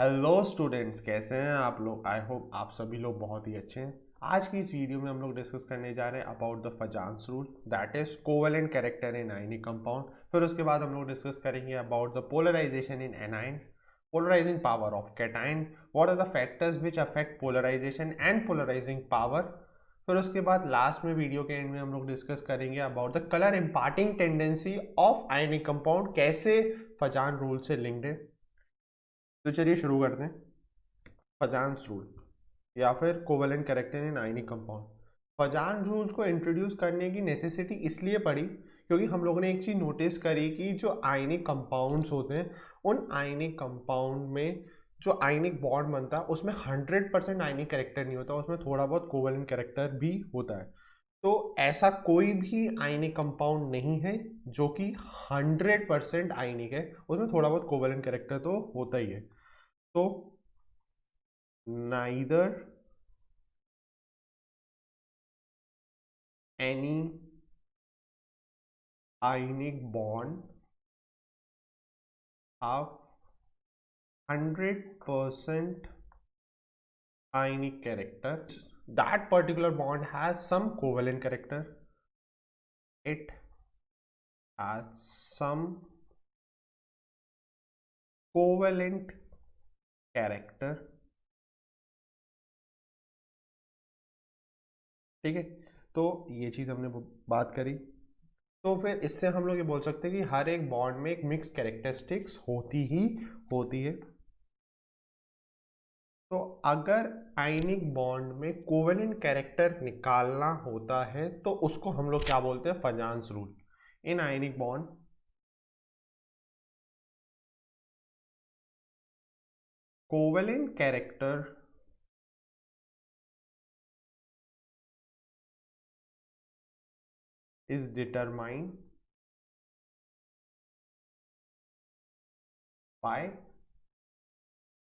Hello students, कैसे हैं आप लोग। आई होप आप सभी लोग बहुत ही अच्छे हैं। आज की इस वीडियो में हम लोग डिस्कस करने जा रहे हैं about the Fajans rule, that is covalent character in ionic compound. फिर उसके बाद हम लोग डिस्कस करेंगे about the polarisation in anion, polarising power of cation, what are the factors which affect polarisation and polarising power. फिर उसके बाद last में वीडियो के एंड में हम लोग डिस्कस करेंगे about the colour imparting tendency of ionic compound, कैसे फजान रूल से लिंक्ड है। तो चलिए शुरू करते हैं। फजान्स रूल या फिर covalent character in ionic compound. Fajan rule को इंट्रोड्यूस करने की नेसेसिटी इसलिए पड़ी क्योंकि हम लोगों ने एक चीज़ नोटिस करी कि जो आयनिक कंपाउंड्स होते हैं, उन आयनिक कंपाउंड में जो आयनिक बॉन्ड बनता है उसमें 100% आयनिक कैरेक्टर नहीं होता, उसमें थोड़ा बहुत कोवेलेंट कैरेक्टर भी होता है। तो ऐसा कोई भी आयनिक कंपाउंड नहीं है जो कि 100% आयनिक है, उसमें थोड़ा बहुत कोवेलेंट कैरेक्टर तो होता ही है। तो neither any ionic bond have 100% ionic character. That particular bond has some covalent character. It has some covalent character. ठीक है, तो ये चीज हमने बात करी। तो फिर इससे हम लोग ये बोल सकते हैं कि हर एक बॉन्ड में एक मिक्स कैरेक्टरिस्टिक्स होती ही होती है। तो अगर आयनिक बॉन्ड में कोवेलेंट कैरेक्टर निकालना होता है तो उसको हम लोग क्या बोलते हैं, Fajans rule. In ionic bond covalent character is determined by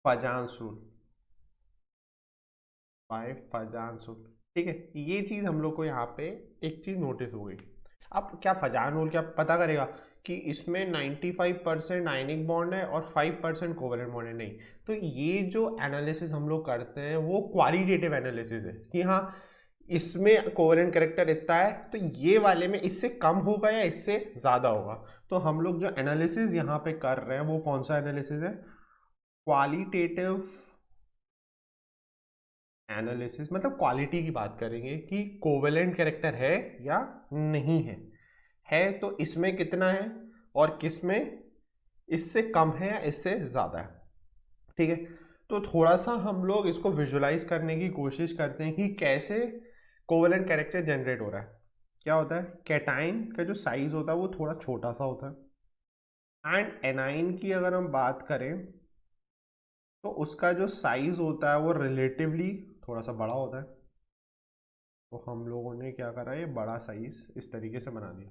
Fajans rule, by Fajans rule. ठीक है, ये चीज हम लोग को यहाँ पे एक चीज नोटिस हो गई। अब क्या फजान रूल क्या पता करेगा कि इसमें 95% आयनिक बॉन्ड है और 5% कोवेलेंट बॉन्ड है? नहीं। तो ये जो एनालिसिस हम लोग करते हैं वो क्वालिटेटिव एनालिसिस है कि हाँ, इसमें कोवेलेंट कैरेक्टर इतना है तो ये वाले में इससे कम होगा या इससे ज़्यादा होगा। तो हम लोग जो एनालिसिस यहाँ पे कर रहे हैं वो कौन सा एनालिसिस है, क्वालिटेटिव एनालिसिस। मतलब क्वालिटी की बात करेंगे कि कोवेलेंट कैरेक्टर है या नहीं है तो इसमें कितना है और किस में इससे कम है या इससे ज़्यादा है। ठीक है, तो थोड़ा सा हम लोग इसको विजुलाइज करने की कोशिश करते हैं कि कैसे कोवेलेंट कैरेक्टर जनरेट हो रहा है। क्या होता है, कैटाइन का जो साइज होता है वो थोड़ा छोटा सा होता है, एंड एनाइन की अगर हम बात करें तो उसका जो साइज होता है वो रिलेटिवली थोड़ा सा बड़ा होता है। तो हम लोगों ने क्या करा, ये बड़ा साइज इस तरीके से बना दिया।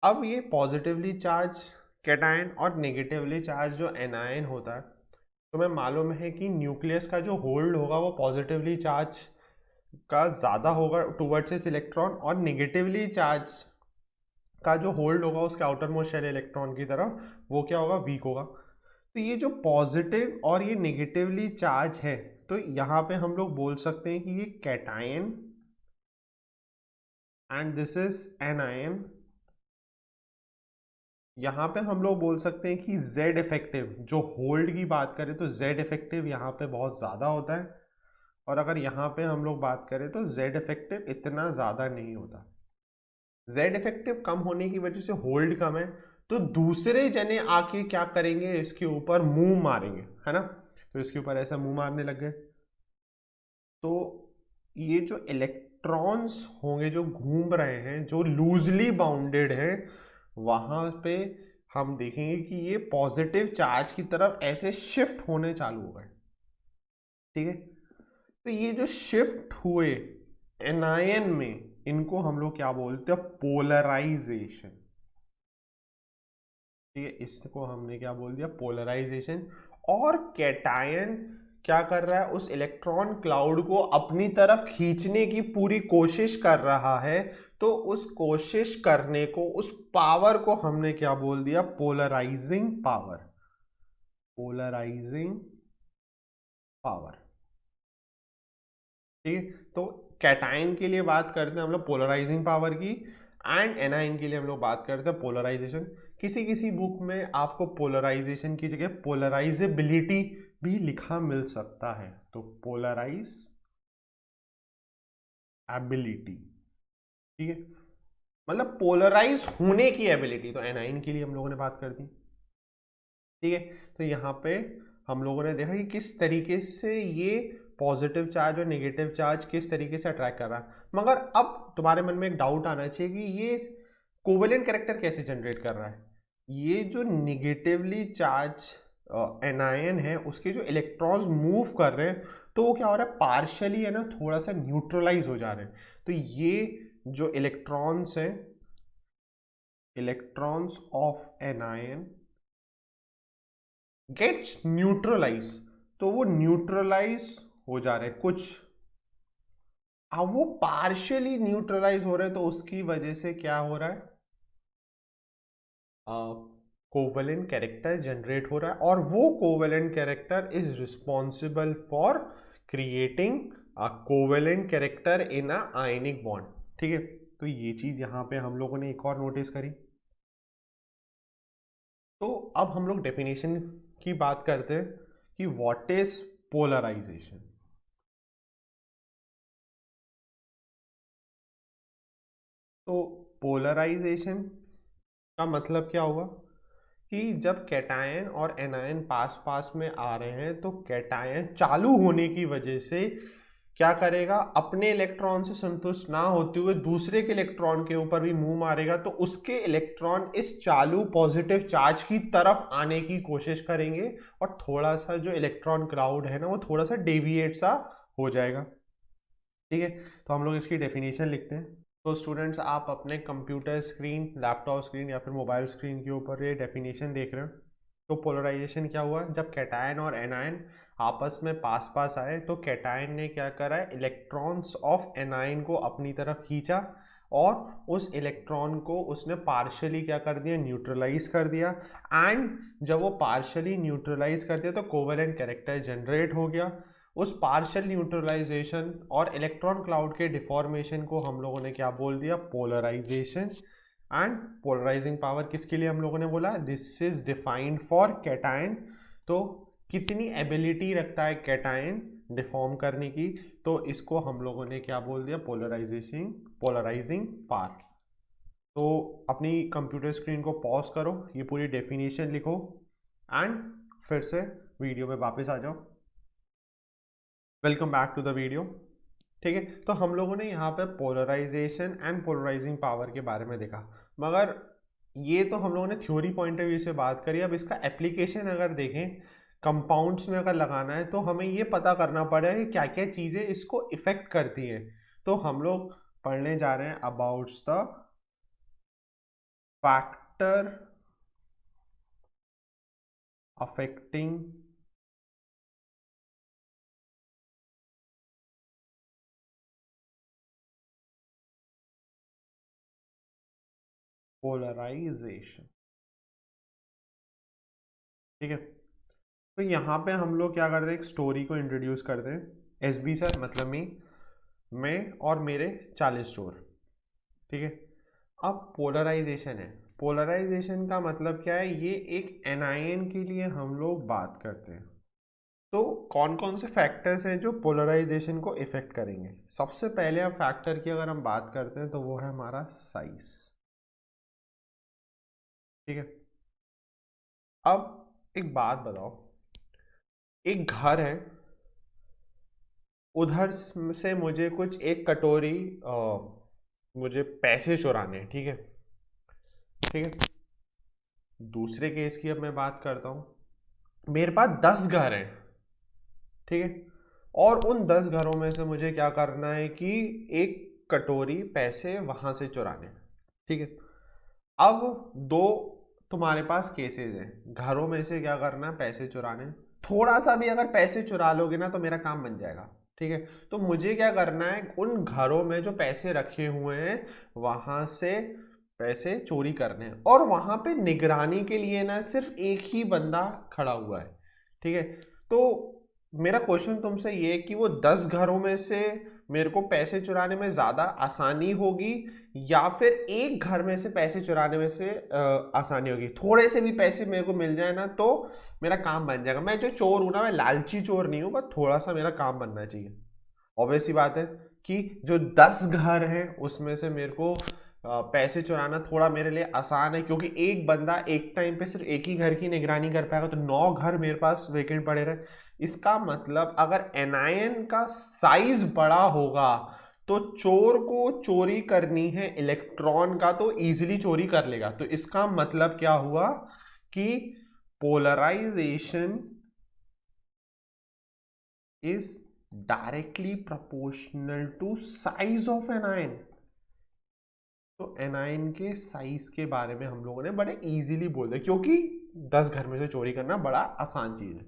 अब ये पॉजिटिवली चार्ज कैटायन और नेगेटिवली चार्ज जो एनायन होता है, तो मैं मालूम है कि न्यूक्लियस का जो होल्ड होगा वो पॉजिटिवली चार्ज का ज़्यादा होगा टुवर्ड्स इस इलेक्ट्रॉन, और नेगेटिवली चार्ज का जो होल्ड होगा उसके आउटर मोस्ट शेल इलेक्ट्रॉन की तरफ वो क्या होगा, वीक होगा। तो ये जो पॉजिटिव और ये नेगेटिवली चार्ज है, तो यहाँ पे हम लोग बोल सकते हैं कि ये cation and this is anion. यहाँ पे हम लोग बोल सकते हैं कि Z इफेक्टिव जो होल्ड की बात करें तो Z इफेक्टिव यहाँ पे बहुत ज़्यादा होता है, और अगर यहाँ पे हम लोग बात करें तो Z इफेक्टिव इतना ज़्यादा नहीं होता। Z इफेक्टिव कम होने की वजह से होल्ड कम है, तो दूसरे जने आके क्या करेंगे, इसके ऊपर मुंह मारेंगे, है ना। तो इसके ऊपर ऐसा मुंह मारने लग गए तो ये जो इलेक्ट्रॉन्स होंगे जो घूम रहे हैं, जो लूजली बाउंडेड हैं, वहां पे हम देखेंगे कि ये पॉजिटिव चार्ज की तरफ ऐसे शिफ्ट होने चालू हो गए। ठीक है, तो ये जो शिफ्ट हुए एनायन में, इनको हम लोग क्या बोलते हैं, पोलराइजेशन। ठीक है, इसको हमने क्या बोल दिया, पोलराइजेशन। और कैटायन क्या कर रहा है, उस इलेक्ट्रॉन क्लाउड को अपनी तरफ खींचने की पूरी कोशिश कर रहा है। तो उस कोशिश करने को, उस पावर को हमने क्या बोल दिया, पोलराइजिंग पावर। Polarising power. ठीक है, तो कैटायन के लिए बात करते हैं हम लोग पोलराइजिंग पावर की, एंड एनायन के लिए हम लोग बात करते हैं पोलराइजेशन। किसी किसी बुक में आपको पोलराइजेशन की जगह पोलराइजेबिलिटी भी लिखा मिल सकता है, तो पोलराइज एबिलिटी। ठीक है, मतलब पोलराइज होने की एबिलिटी, तो एनाइन के लिए हम लोगों ने बात कर दी। ठीक है, तो यहाँ पे हम लोगों ने देखा कि किस तरीके से ये पॉजिटिव चार्ज और नेगेटिव चार्ज किस तरीके से अट्रैक्ट कर रहा है। मगर अब तुम्हारे मन में एक डाउट आना चाहिए कि ये कोवेलेंट कैरेक्टर कैसे जनरेट कर रहा है। ये जो नेगेटिवली चार्ज एनायन है उसके जो इलेक्ट्रॉन्स मूव कर रहे हैं, तो वो क्या हो रहा है, पार्शियली है ना थोड़ा सा न्यूट्रलाइज हो जा रहे हैं। तो ये जो इलेक्ट्रॉन्स हैं, electrons of anion gets neutralise, तो वो न्यूट्रलाइज हो जा रहे हैं कुछ। अब वो पार्शियली न्यूट्रलाइज हो रहे हैं, तो उसकी वजह से क्या हो रहा है, कोवेलेंट कैरेक्टर जनरेट हो रहा है, और वो covalent character is responsible for creating a covalent character in a ionic bond. ठीक है, तो ये चीज यहां पे हम लोगों ने एक और नोटिस करी। तो अब हम लोग डेफिनेशन की बात करते हैं कि व्हाट इज पोलराइजेशन। तो पोलराइजेशन का मतलब क्या हुआ कि जब कैटायन और एनायन पास पास में आ रहे हैं, तो कैटायन चालू होने की वजह से क्या करेगा, अपने इलेक्ट्रॉन से संतुष्ट ना होते हुए दूसरे के इलेक्ट्रॉन के ऊपर भी मुंह मारेगा, तो उसके इलेक्ट्रॉन इस चालू पॉजिटिव चार्ज की तरफ आने की कोशिश करेंगे, और थोड़ा सा जो इलेक्ट्रॉन क्लाउड है ना वो थोड़ा सा डेविएट सा हो जाएगा। ठीक है, तो हम लोग इसकी डेफिनेशन लिखते हैं। तो स्टूडेंट्स, आप अपने कंप्यूटर स्क्रीन, लैपटॉप स्क्रीन या फिर मोबाइल स्क्रीन के ऊपर ये डेफिनेशन देख रहे हो। तो पोलराइजेशन क्या हुआ, जब कैटायन और एनायन आपस में पास पास आए, तो कैटायन ने क्या करा है, इलेक्ट्रॉन्स ऑफ एनायन को अपनी तरफ खींचा, और उस इलेक्ट्रॉन को उसने पार्शियली क्या कर दिया, न्यूट्रलाइज कर दिया। एंड जब वो पार्शियली न्यूट्रलाइज कर दिया, तो कोवेलेंट कैरेक्टर जनरेट हो गया। उस पार्शियल न्यूट्रलाइजेशन और इलेक्ट्रॉन क्लाउड के डिफॉर्मेशन को हम लोगों ने क्या बोल दिया, पोलराइजेशन। एंड पोलराइजिंग पावर किसके लिए हम लोगों ने बोला, this is defined for cation. तो कितनी एबिलिटी रखता है कैटायन डिफॉर्म करने की, तो इसको हम लोगों ने क्या बोल दिया, पोलराइजिंग पावर। तो अपनी कंप्यूटर स्क्रीन को पॉज करो, ये पूरी डेफिनेशन लिखो, एंड फिर से वीडियो में वापस आ जाओ। Welcome back to the video. ठीक है, तो हम लोगों ने यहाँ पे पोलराइजेशन एंड पोलराइजिंग पावर के बारे में देखा, मगर ये तो हम लोगों ने थ्योरी पॉइंट ऑफ व्यू से बात करी। अब इसका एप्लीकेशन अगर देखें, कंपाउंड्स में अगर लगाना है, तो हमें ये पता करना पड़ेगा कि क्या क्या चीज़ें इसको इफेक्ट करती हैं। तो हम लोग पढ़ने जा रहे हैं about the factor affecting polarisation. ठीक है, तो यहाँ पे हम लोग क्या करते हैं, एक स्टोरी को इंट्रोड्यूस करते हैं। एसबी सर मतलब मैं और मेरे 40 स्टोर। ठीक है, अब पोलराइजेशन है। पोलराइजेशन का मतलब क्या है, ये एक एनायन के लिए हम लोग बात करते हैं। तो कौन कौन से फैक्टर्स हैं जो पोलराइजेशन को इफेक्ट करेंगे। सबसे पहले अब फैक्टर की अगर हम बात करते हैं, तो वो है हमारा साइज। ठीक है, अब एक बात बताओ, एक घर है, उधर से मुझे कुछ एक कटोरी मुझे पैसे चुराने हैं। ठीक है, ठीक है, दूसरे केस की अब मैं बात करता हूं, मेरे पास 10 घर हैं। ठीक है, और उन 10 घरों में से मुझे क्या करना है कि एक कटोरी पैसे वहां से चुराने हैं। ठीक है, अब दो तुम्हारे पास केसेस हैं, घरों में से क्या करना है, पैसे चुराने। थोड़ा सा भी अगर पैसे चुरा लोगे ना, तो मेरा काम बन जाएगा। ठीक है, तो मुझे क्या करना है, उन घरों में जो पैसे रखे हुए हैं वहां से पैसे चोरी करने हैं, और वहां पे निगरानी के लिए ना सिर्फ एक ही बंदा खड़ा हुआ है। ठीक है, तो मेरा क्वेश्चन तुमसे ये है कि वो 10 घरों में से मेरे को पैसे चुराने में ज्यादा आसानी होगी या फिर एक घर में से पैसे चुराने में से आसानी होगी। थोड़े से भी पैसे मेरे को मिल जाए ना तो मेरा काम बन जाएगा। मैं जो चोर हूं ना, मैं लालची चोर नहीं हूं, बस थोड़ा सा मेरा काम बनना चाहिए। ऑब्वियस सी बात है कि जो 10 घर हैं उसमें से मेरे को पैसे चुराना थोड़ा मेरे लिए आसान है, क्योंकि एक बंदा एक टाइम पे सिर्फ एक ही घर की निगरानी कर पाएगा, तो 9 घर मेरे पास वेकेंट पड़े रहे। इसका मतलब अगर एनायन का साइज बड़ा होगा तो चोर को चोरी करनी है इलेक्ट्रॉन का तो इजीली चोरी कर लेगा। तो इसका मतलब क्या हुआ कि polarisation is directly proportional to size of anion. तो एनायन के साइज के बारे में हम लोगों ने बड़े इजीली बोल दिया, क्योंकि 10 घर में से चोरी करना बड़ा आसान चीज है।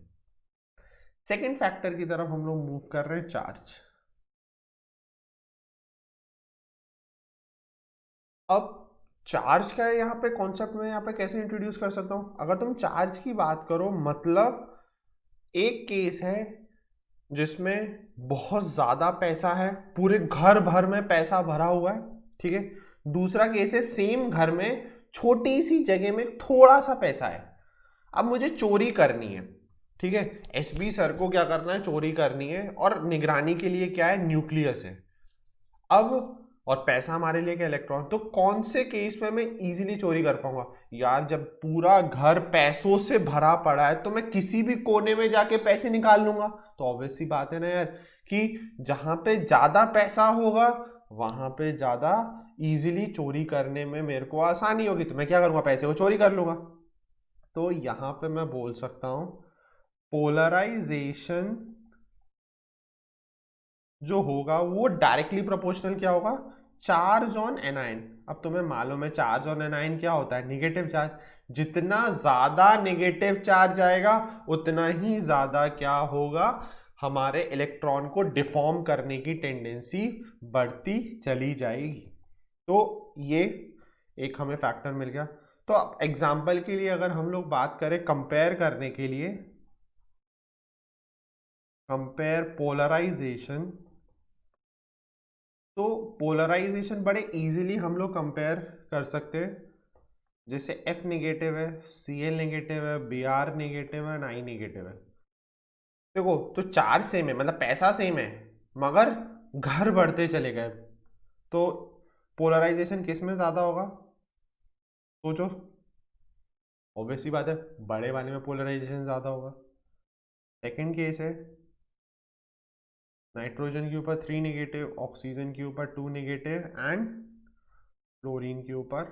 सेकेंड फैक्टर की तरफ हम लोग मूव कर रहे हैं, चार्ज। अब चार्ज का यहाँ पे कॉन्सेप्ट में यहाँ पे कैसे इंट्रोड्यूस कर सकता हूं। अगर तुम चार्ज की बात करो, मतलब एक केस है जिसमें बहुत ज्यादा पैसा है, पूरे घर भर में पैसा भरा हुआ है, ठीक है। दूसरा केस है सेम घर में छोटी सी जगह में थोड़ा सा पैसा है। अब मुझे चोरी करनी है, ठीक है। एसबी सर को क्या करना है, चोरी करनी है, और निगरानी के लिए क्या है, न्यूक्लियस है। अब और पैसा हमारे लिए क्या, इलेक्ट्रॉन। तो कौन से केस में मैं इजीली चोरी कर पाऊंगा यार, जब पूरा घर पैसों से भरा पड़ा है तो मैं किसी भी कोने में जाके पैसे निकाल लूंगा। तो ऑब्वियस सी बात है ना यार कि जहां पे ज्यादा पैसा होगा वहां पे ज्यादा इजीली चोरी करने में मेरे को आसानी होगी। तो मैं क्या करूंगा, पैसे को चोरी कर लूंगा। तो यहां पे मैं बोल सकता हूं पोलराइजेशन जो होगा वो डायरेक्टली प्रोपोर्शनल क्या होगा, चार्ज ऑन एनायन। अब तुम्हें मालूम है चार्ज ऑन एनायन क्या होता है, नेगेटिव चार्ज। जितना ज्यादा नेगेटिव चार्ज आएगा उतना ही ज्यादा क्या होगा, हमारे इलेक्ट्रॉन को डिफॉर्म करने की टेंडेंसी बढ़ती चली जाएगी। तो ये एक हमें फैक्टर मिल गया। तो एग्जाम्पल के लिए अगर हम लोग बात करें, कंपेयर करने के लिए, कंपेयर पोलराइजेशन, तो पोलराइजेशन बड़े इजीली हम लोग कंपेयर कर सकते हैं। जैसे F नेगेटिव है, Cl नेगेटिव है, Br नेगेटिव है, Ni नेगेटिव है। देखो तो चार्ज सेम है, मतलब पैसा सेम है, मगर घर बढ़ते चले गए। तो पोलराइजेशन किस में ज्यादा होगा, सोचो। ऑब्वियसली बात है बड़े वाले में पोलराइजेशन ज्यादा होगा। सेकंड केस है, नाइट्रोजन के ऊपर 3 नेगेटिव, ऑक्सीजन के ऊपर 2 नेगेटिव एंड फ्लोरीन के ऊपर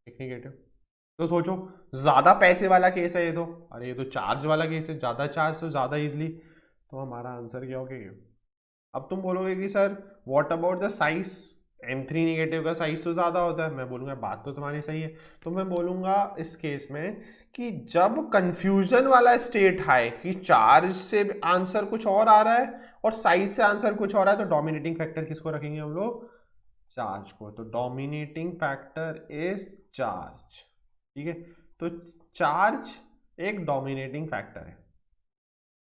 1 नेगेटिव। तो सोचो ज्यादा पैसे वाला केस है ये तो, अरे ये तो चार्ज वाला केस है, ज्यादा चार्ज तो ज्यादा इजली। तो हमारा आंसर क्या होगा। अब तुम बोलोगे कि sir what about the size, M3 negative का साइज तो ज्यादा होता है। मैं बोलूंगा बात तो तुम्हारी सही है। तो मैं बोलूंगा इस केस में कि जब कंफ्यूजन वाला स्टेट है कि चार्ज से आंसर कुछ और आ रहा है और साइज से आंसर कुछ और आ रहा है, तो डोमिनेटिंग फैक्टर किसको रखेंगे हम लोग, चार्ज को। तो डोमिनेटिंग फैक्टर इज चार्ज, ठीक है। तो चार्ज एक डोमिनेटिंग फैक्टर है,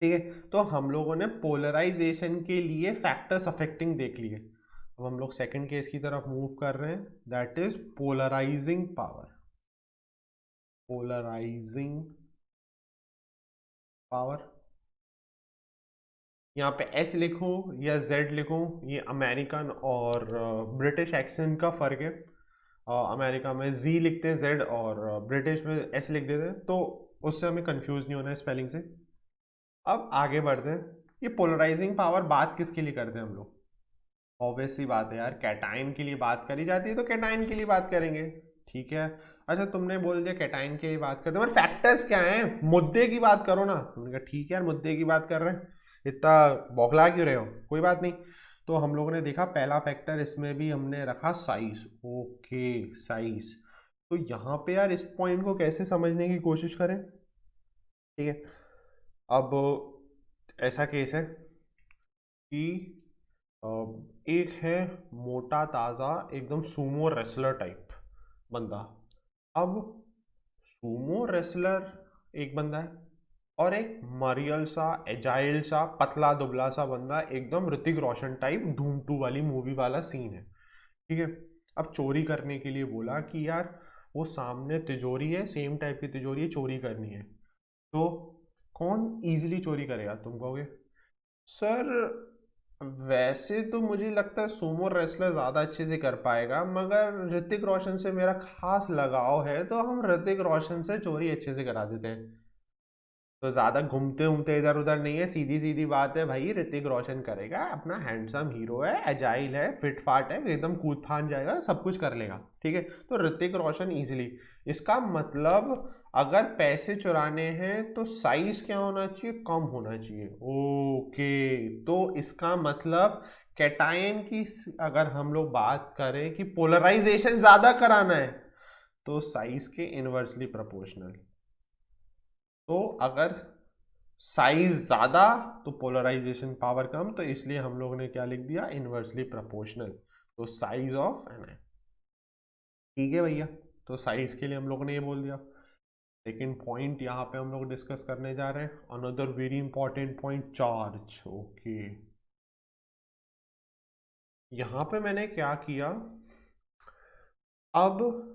ठीक है। तो हम लोगों ने पोलराइजेशन के लिए फैक्टर्स अफेक्टिंग देख लिए। अब हम लोग सेकंड केस की तरफ मूव कर रहे हैं, that is polarising power. Polarising power, यहाँ पे एस लिखूं या जेड लिखूं, ये अमेरिकन और ब्रिटिश एक्सेंट का फर्क है। अमेरिका में जी लिखते हैं जेड, और ब्रिटिश में एस लिख देते हैं, तो उससे हमें कंफ्यूज नहीं होना है स्पेलिंग से। अब आगे बढ़ते हैं, ये पोलराइजिंग पावर बात किसके लिए करते हैं हम लोग। ऑब्वियस सी बात है यार, कैटाइन के लिए बात करी जाती है तो कैटाइन के लिए बात करेंगे, ठीक है। अच्छा तुमने बोल दिया कैटाइन के लिए बात करते हैं, फैक्टर्स क्या हैं, मुद्दे की बात करो ना। तुमने कहा ठीक है यार मुद्दे की बात कर रहे हैं, इतना बौखला क्यों रहे हो, कोई बात नहीं। तो हम लोगों ने देखा पहला फैक्टर, इसमें भी हमने रखा साइज। Okay size. तो यहाँ पे यार इस पॉइंट को कैसे समझने की कोशिश करें, ठीक है। अब ऐसा केस है कि एक है मोटा ताजा एकदम सूमो रेसलर टाइप बंदा। अब सूमो रेसलर एक बंदा है, और एक मरियल सा, एजाइल सा, पतला दुबला सा बंदा, एकदम ऋतिक रोशन टाइप, धूम 2 वाली मूवी वाला सीन है, ठीक है। अब चोरी करने के लिए बोला कि यार वो सामने तिजोरी है, सेम टाइप की तिजोरी है, चोरी करनी है, तो कौन इजीली चोरी करेगा? तुम कहोगे सर वैसे तो मुझे लगता है सुमो रेसलर ज्यादा अच्छे से कर पाएगा, मगर ऋतिक रोशन से मेरा खास लगाव है, तो हम ऋतिक रोशन से चोरी अच्छे से करा देते हैं। तो ज्यादा घूमते घूमते इधर उधर नहीं है, सीधी सीधी बात है भाई, ऋतिक रोशन करेगा, अपना हैंडसम हीरो है, एजाइल है, फिट फाट है, एकदम कूद फान जाएगा, सब कुछ कर लेगा, ठीक है। तो ऋतिक रोशन इजीली। इसका मतलब अगर पैसे चुराने हैं तो साइज क्या होना चाहिए? कम होना चाहिए। ओके, तो इसका मतलब कैटायन की अगर हम लोग बात करें कि पोलराइजेशन ज्यादा कराना है तो साइज के इनवर्सली प्रोपोर्शनल। तो अगर साइज ज्यादा तो पोलराइजेशन पावर कम, तो इसलिए हम लोगों ने क्या लिख दिया? Inversely proportional. तो साइज ऑफ एन आई, ठीक है भैया। तो साइज के लिए हम लोगों ने ये बोल दिया। सेकेंड पॉइंट यहाँ पे हम लोग डिस्कस करने जा रहे हैं, another very important point, charge. Okay, यहाँ पे मैंने क्या किया, अब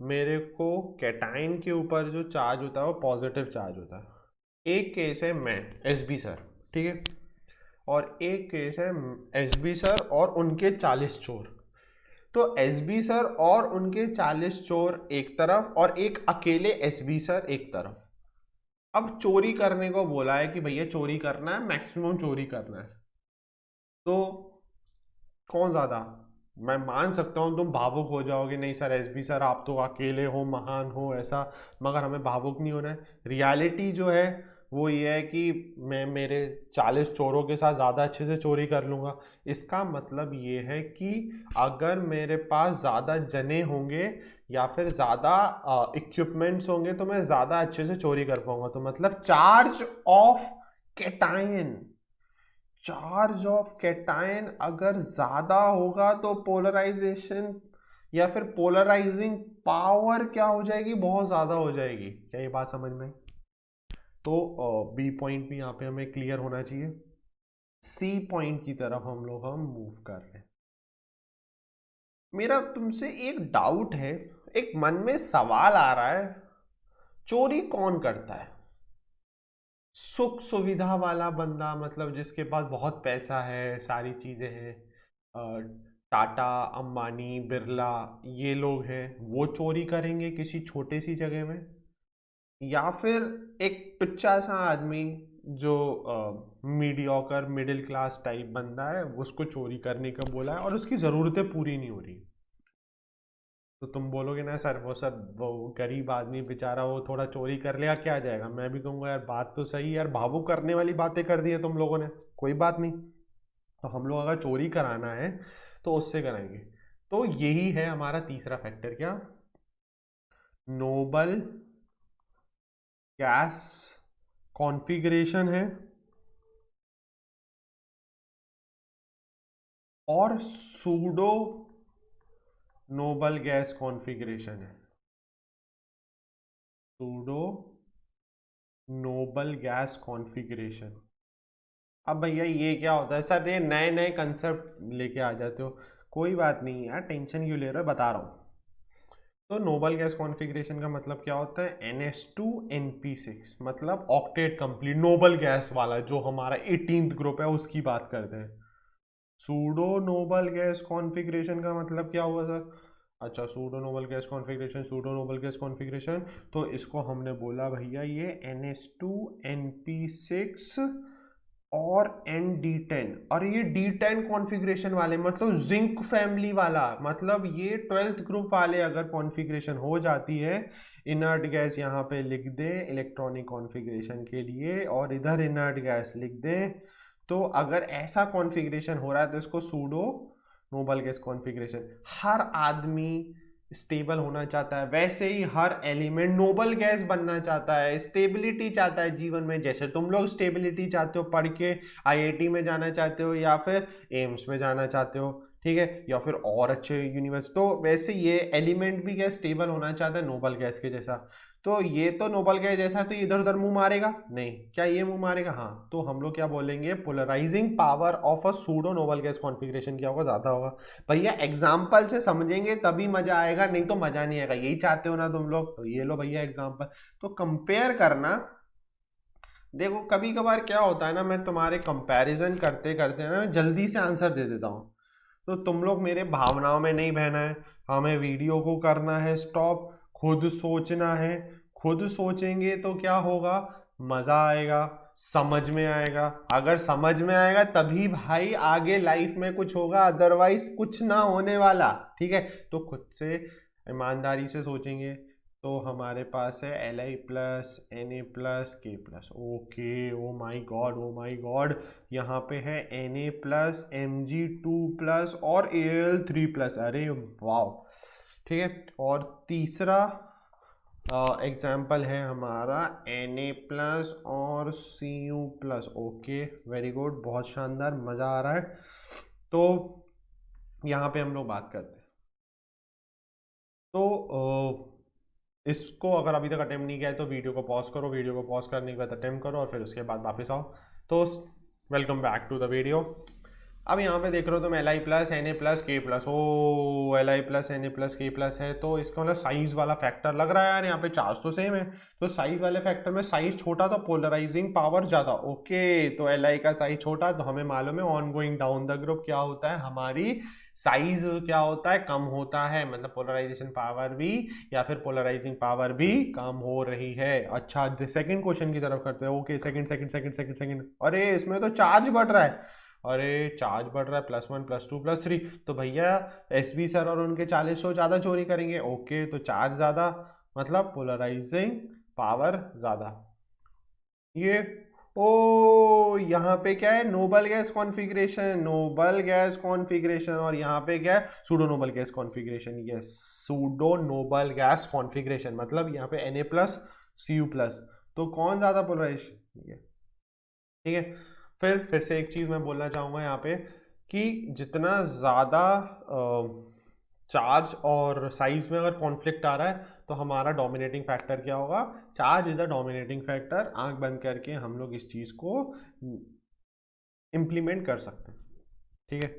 मेरे को कैटाइन के ऊपर जो चार्ज होता है वो पॉजिटिव चार्ज होता है। एक केस है मैं, एस बी सर, ठीक है, और एक केस है एस बी सर और उनके 40 चोर। तो एस बी सर और उनके 40 चोर एक तरफ और एक अकेले एस बी सर एक तरफ। अब चोरी करने को बोला है कि भैया चोरी करना है, मैक्सिमम चोरी करना है, तो कौन ज्यादा? मैं मान सकता हूँ तुम भावुक हो जाओगे, नहीं सर एसबी सर आप तो अकेले हो, महान हो, ऐसा, मगर हमें भावुक नहीं होना है। रियलिटी जो है वो ये है कि मैं मेरे 40 चोरों के साथ ज़्यादा अच्छे से चोरी कर लूँगा। इसका मतलब ये है कि अगर मेरे पास ज़्यादा जने होंगे या फिर ज़्यादा इक्विपमेंट्स होंगे तो मैं ज़्यादा अच्छे से चोरी कर पाऊंगा। तो मतलब charge of cation, charge of cation अगर ज्यादा होगा तो पोलराइजेशन या फिर पोलराइजिंग पावर क्या हो जाएगी? बहुत ज्यादा हो जाएगी। क्या ये बात समझ में? तो बी पॉइंट भी यहाँ पे हमें क्लियर होना चाहिए। सी पॉइंट की तरफ हम लोग मूव कर रहे हैं। मेरा तुमसे एक डाउट है, एक मन में सवाल आ रहा है, चोरी कौन करता है? सुख सुविधा वाला बंदा, मतलब जिसके पास बहुत पैसा है, सारी चीजें हैं, टाटा, अंबानी, बिरला, ये लोग हैं, वो चोरी करेंगे किसी छोटे सी जगह में? या फिर एक टुच्चा सा आदमी जो मीडियोकर मिडिल क्लास टाइप बंदा है, उसको चोरी करने का बोला है और उसकी ज़रूरतें पूरी नहीं हो रही? तो तुम बोलोगे ना सर वो सब, वो गरीब आदमी बेचारा वो थोड़ा चोरी कर लेगा, क्या आ जाएगा? मैं भी कहूँगा यार बात तो सही है यार, भावुक करने वाली बातें कर दी है तुम लोगों ने, कोई बात नहीं। तो हम लोग अगर चोरी कराना है तो उससे कराएंगे। तो यही है हमारा तीसरा फैक्टर, क्या? नोबल गैस कॉन्फ़िगरेशन है और सूडो नोबल गैस कॉन्फ़िगरेशन है। Pseudo noble gas configuration. अब भैया ये क्या होता है सर? ये नए नए कंसेप्ट लेके आ जाते हो। कोई बात नहीं यार, टेंशन क्यों ले रहे हो, बता रहा हूँ। तो नोबल गैस कॉन्फ़िगरेशन का मतलब क्या होता है? NH2NP6, मतलब ऑक्टेट कंप्लीट नोबल गैस वाला, जो हमारा 18th ग्रुप है उसकी बात करते हैं। सूडो नोबल गैस कॉन्फ़िगरेशन का मतलब क्या हुआ सर? अच्छा, pseudo noble gas configuration, pseudo noble gas configuration, तो इसको हमने बोला भैया ये NH2NP6 और ND10, और ये D10 कॉन्फ़िगरेशन वाले, मतलब जिंक फैमिली वाला, मतलब ये 12th ग्रुप वाले अगर कॉन्फ़िगरेशन हो जाती है, इनर्ट गैस यहाँ पे लिख दें इलेक्ट्रॉनिक कॉन्फ़िगरेशन के लिए, और इधर इनर्ट गैस लिख दें, तो अगर ऐसा कॉन्फ़िगरेशन हो रहा है तो इसको सूडो नोबल गैस कॉन्फ़िगरेशन। हर आदमी स्टेबल होना चाहता है, वैसे ही हर एलिमेंट नोबल गैस बनना चाहता है, स्टेबिलिटी चाहता है जीवन में, जैसे तुम लोग स्टेबिलिटी चाहते हो, पढ़ के आईआईटी में जाना चाहते हो या फिर एम्स में जाना चाहते हो, ठीक है, या फिर और अच्छे यूनिवर्सिटी, तो वैसे ये एलिमेंट भी क्या स्टेबल होना चाहता है नोबल गैस के जैसा। तो ये तो नोबल गैस जैसा है, तो इधर उधर मुंह मारेगा नहीं, क्या ये मुंह मारेगा? हाँ, तो हम लोग क्या बोलेंगे, polarising power of a pseudo noble gas configuration क्या होगा, ज्यादा होगा। भैया एग्जाम्पल से समझेंगे तभी मजा आएगा, नहीं तो मजा नहीं आएगा। यही चाहते हो ना तुम लोग, तो ये लो भैया एग्जाम्पल। तो कंपेयर करना, देखो कभी कभार क्या होता है ना, मैं तुम्हारे कंपैरिजन करते करते ना जल्दी से आंसर दे देता हूँ, तो तुम लोग मेरे भावनाओं में नहीं बहना है। हमें वीडियो को करना है स्टॉप, खुद सोचना है। खुद सोचेंगे तो क्या होगा, मजा आएगा, समझ में आएगा। अगर समझ में आएगा तभी भाई आगे लाइफ में कुछ होगा, अदरवाइज कुछ ना होने वाला। ठीक है, तो खुद से ईमानदारी से सोचेंगे। तो हमारे पास है Li plus Na plus K plus, okay, ओ माई गॉड, ओ माई गॉड। यहाँ पे है Na प्लस Mg2 प्लस और Al3 प्लस, अरे वाह। ठीक है, और तीसरा एग्जाम्पल है हमारा Na प्लस और Cu plus, okay, very good, बहुत शानदार, मज़ा आ रहा है। तो यहाँ पे हम लोग बात करते हैं। तो इसको अगर अभी तक अटेम्प्ट नहीं किया है तो वीडियो को पॉज करो, वीडियो को पॉज करने के बाद अटेम्प्ट करो और फिर उसके बाद वापस आओ। तो welcome back to the video. अब यहाँ पे देख रहे हो तुम Li plus Na plus K plus, ओ Li plus Na plus K plus है, तो इसका मतलब साइज वाला फैक्टर लग रहा है यार, यहाँ पे चार्ज तो सेम है, तो साइज वाले फैक्टर में साइज छोटा तो पोलराइजिंग पावर ज्यादा। ओके, तो Li का साइज छोटा, तो हमें मालूम है on going down the group क्या होता है, हमारी साइज क्या होता है, कम होता है, मतलब पोलराइजेशन पावर भी या फिर पोलराइजिंग पावर भी कम हो रही है। अच्छा, सेकंड क्वेश्चन की तरफ करते हैं। Okay, second second second second second, अरे इसमें तो चार्ज बढ़ रहा है, अरे चार्ज बढ़ रहा है, +1 +2 +3, तो भैया एसबी सर और उनके 40 ज़्यादा चोरी करेंगे। ओके, तो चार्ज ज़्यादा मतलब पोलराइजिंग पावर ज़्यादा। ये ओ यहाँ पे क्या है, Nobel gas configuration, Nobel gas configuration, और यहाँ पे क्या है, pseudo noble gas configuration. Yes, pseudo noble gas configuration मतलब यहाँ पे Na प्लस Cu प्लस, तो कौन ज़्यादा पोलराइजेशन, ठीक है। फिर से एक चीज़ मैं बोलना चाहूँगा यहाँ पे कि जितना ज़्यादा चार्ज और साइज में अगर कॉन्फ्लिक्ट आ रहा है तो हमारा डोमिनेटिंग फैक्टर क्या होगा, charge is a dominating factor. आंख बंद करके हम लोग इस चीज़ को इम्प्लीमेंट कर सकते हैं। ठीक है,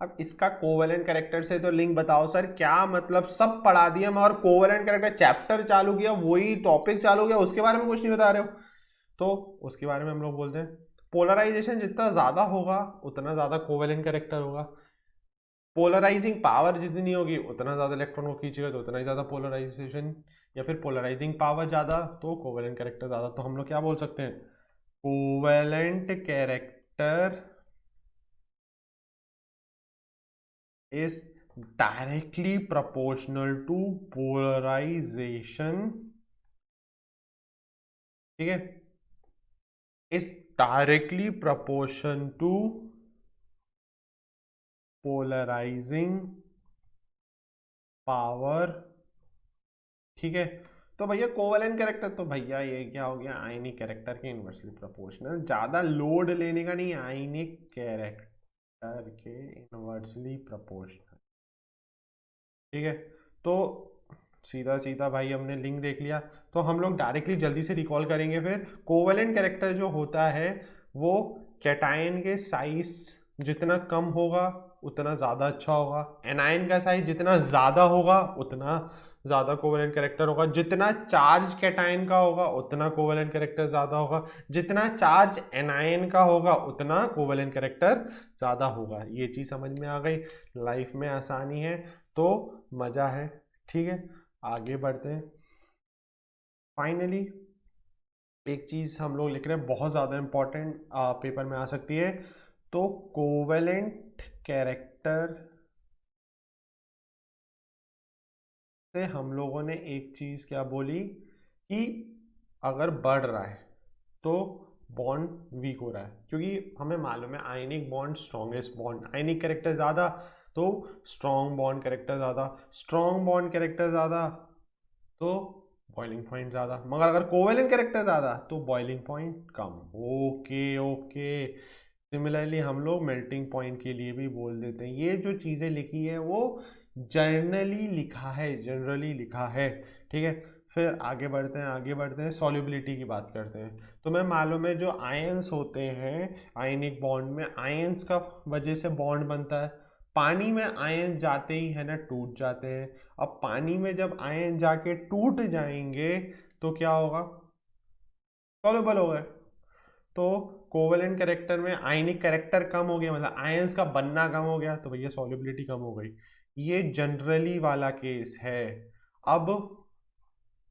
अब इसका कोवेलेंट कैरेक्टर से तो लिंक बताओ सर, क्या मतलब सब पढ़ा दिया मगर कोवेलेंट कैरेक्टर चैप्टर चालू किया, वही टॉपिक चालू किया, उसके बारे में कुछ नहीं बता रहे हो। तो उसके बारे में हम लोग बोलते हैं पोलराइजेशन जितना ज्यादा होगा उतना ज्यादा कोवेलेंट कैरेक्टर होगा, पोलराइजिंग पावर जितनी होगी उतना ज्यादा इलेक्ट्रॉन को खींचेगा तो उतना ही ज्यादा पोलराइजेशन, या फिर पोलराइजिंग पावर ज्यादा तो कोवेलेंट कैरेक्टर ज्यादा। तो हम लोग क्या बोल सकते हैं, covalent character is directly proportional to polarization, ठीक है, is directly proportion to polarizing power। ठीक है, तो भैया कोवेलेंट कैरेक्टर तो भैया ये क्या हो गया, आयनिक कैरेक्टर के इनवर्सली प्रोपोर्शनल, ज्यादा लोड लेने का नहीं, आयनिक कैरेक्टर के इनवर्सली प्रोपोर्शनल। ठीक है, तो सीधा सीधा भाई हमने लिंक देख लिया, तो हम लोग डायरेक्टली जल्दी से रिकॉल करेंगे। फिर कोवेलेंट कैरेक्टर जो होता है वो कैटायन के साइज जितना कम होगा उतना ज़्यादा अच्छा होगा, एनायन का साइज जितना ज़्यादा होगा उतना ज़्यादा कोवेलेंट कैरेक्टर होगा, जितना चार्ज कैटायन का होगा उतना कोवेलेंट कैरेक्टर ज़्यादा होगा, जितना चार्ज एनायन का होगा उतना कोवेलेंट कैरेक्टर ज़्यादा होगा। ये चीज़ समझ में आ गई, लाइफ में आसानी है तो मज़ा है। ठीक है, आगे बढ़ते हैं। फाइनली एक चीज़ हम लोग लिख रहे हैं बहुत ज़्यादा इंपॉर्टेंट, पेपर में आ सकती है, तो कोवेलेंट कैरेक्टर से हम लोगों ने एक चीज़ क्या बोली कि अगर बढ़ रहा है तो बॉन्ड वीक हो रहा है, क्योंकि हमें मालूम है आयनिक बॉन्ड स्ट्रॉन्गेस्ट बॉन्ड, आयनिक कैरेक्टर ज़्यादा तो स्ट्रॉन्ग बॉन्ड कैरेक्टर ज़्यादा, स्ट्रॉन्ग बॉन्ड कैरेक्टर ज़्यादा तो बॉइलिंग पॉइंट ज़्यादा, मगर अगर कोवेलेंट कैरेक्टर ज़्यादा तो बॉइलिंग पॉइंट कम। ओके ओके, सिमिलरली हम लोग मेल्टिंग पॉइंट के लिए भी बोल देते हैं। ये जो चीज़ें लिखी है वो जनरली लिखा है, जनरली लिखा है। ठीक है, फिर आगे बढ़ते हैं सॉल्युबिलिटी की बात करते हैं। तो मैं मालूम है जो आयंस होते हैं आयनिक बॉन्ड में, आयंस का वजह से बॉन्ड बनता है। पानी में आयन जाते ही है ना टूट जाते हैं। अब पानी में जब आयन जाके टूट जाएंगे तो क्या होगा, सॉल्युबल हो गए। तो कोवेलेंट कैरेक्टर में आयनिक कैरेक्टर कम हो गया, मतलब आयंस का बनना कम हो गया, तो भैया सॉल्युबिलिटी कम हो गई। ये जनरली वाला केस है। अब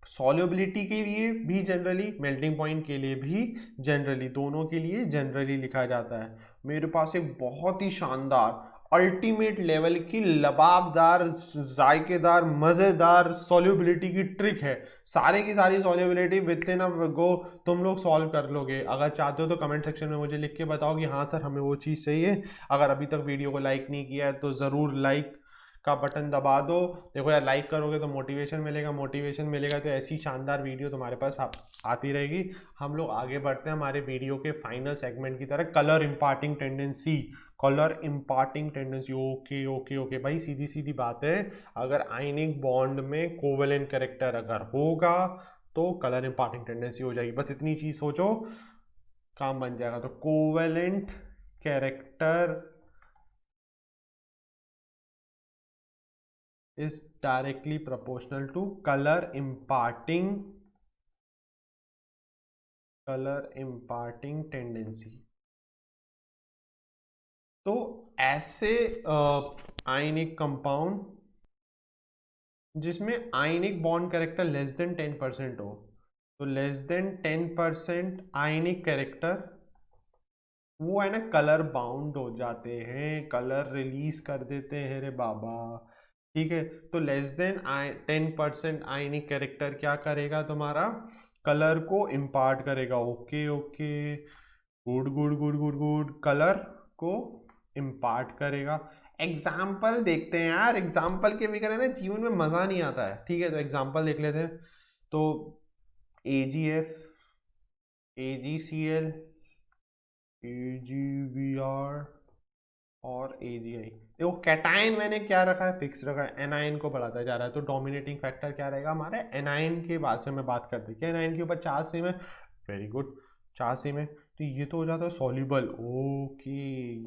सॉल्युबिलिटी के लिए भी जनरली, मेल्टिंग पॉइंट के लिए भी जनरली, दोनों के लिए जनरली लिखा जाता है। मेरे पास एक बहुत ही शानदार अल्टीमेट लेवल की लबाबदार जायकेदार मज़ेदार सॉल्युबिलिटी की ट्रिक है। सारे की सारी सॉल्युबिलिटी विद इन अ गो तुम लोग सॉल्व कर लोगे। अगर चाहते हो तो कमेंट सेक्शन में मुझे लिख के बताओ कि हाँ सर हमें वो चीज़ चाहिए। अगर अभी तक वीडियो को लाइक नहीं किया है तो ज़रूर लाइक का बटन दबा दो। देखो यार, लाइक करोगे तो मोटिवेशन मिलेगा तो ऐसी शानदार वीडियो तुम्हारे पास आती रहेगी। हम लोग आगे बढ़ते हैं हमारे वीडियो के फाइनल सेगमेंट की तरह, colour imparting tendency. Okay okay okay भाई, सीधी सीधी बात है। अगर आयनिक बॉन्ड में कोवेलेंट कैरेक्टर अगर होगा तो कलर इम्पार्टिंग टेंडेंसी हो जाएगी। बस इतनी चीज सोचो, काम बन जाएगा। तो covalent character is directly proportional to color imparting tendency। तो ऐसे आयनिक कंपाउंड जिसमें ionic bond character less than 10% हो, तो लेस देन 10% आयनिक कैरेक्टर वो है ना कलर बाउंड हो जाते हैं, कलर रिलीज कर देते हैं रे बाबा। ठीक है, तो लेस देन 10% आयनिक कैरेक्टर क्या करेगा, तुम्हारा कलर को इम्पार्ट करेगा। Okay okay, good good good good good, colour को इम्पार्ट करेगा। एग्जाम्पल देखते हैं यार, एग्जाम्पल के बिना ना जीवन में मजा नहीं आता है। ठीक है, तो एग्जाम्पल देख लेते हैं। तो AgF, AgCl, AgBr और AgI। देखो कैटायन मैंने क्या रखा है, फिक्स रखा है, एनायन को बढ़ाता जा रहा है। तो डोमिनेटिंग फैक्टर क्या रहेगा हमारे एनायन के बाद से मैं बात करते हैं कि एनायन के ऊपर चार्ज सेम है। वेरी गुड, चार्ज सेम है तो ये तो हो जाता है सॉल्युबल। ओके,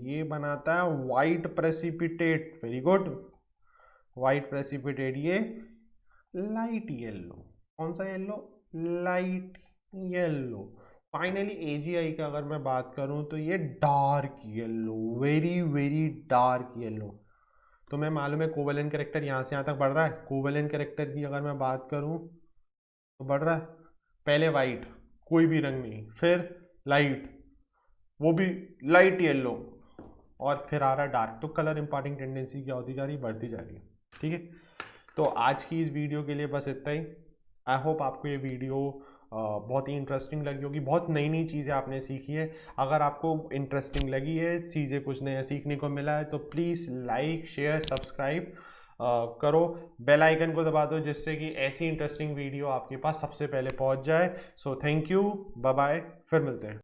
ये बनाता है white precipitate. Very good, white precipitate. ये लाइट येलो, कौन सा yellow, light yellow. Finally AgI का अगर मैं बात करूं तो ये dark yellow, very very dark yellow. तो मैं मालूम है कोवेलेंट कैरेक्टर यहाँ से यहाँ तक बढ़ रहा है। कोवेलेंट कैरेक्टर की अगर मैं बात करूं तो बढ़ रहा है, पहले वाइट कोई भी रंग नहीं, फिर लाइट वो भी लाइट येलो, और फिर आ रहा है डार्क। तो कलर इंपार्टिंग टेंडेंसी क्या होती जा रही है, बढ़ती जा रही है। ठीक है, तो आज की इस वीडियो के लिए बस इतना ही। आई होप आपको ये वीडियो बहुत ही इंटरेस्टिंग लगी होगी, बहुत नई नई चीज़ें आपने सीखी है। अगर आपको इंटरेस्टिंग लगी है, चीज़ें कुछ नया सीखने को मिला है, तो प्लीज़ लाइक शेयर सब्सक्राइब करो, बेल आइकन को दबा दो जिससे कि ऐसी इंटरेस्टिंग वीडियो आपके पास सबसे पहले पहुंच जाए। So thank you, bye bye, फिर मिलते हैं।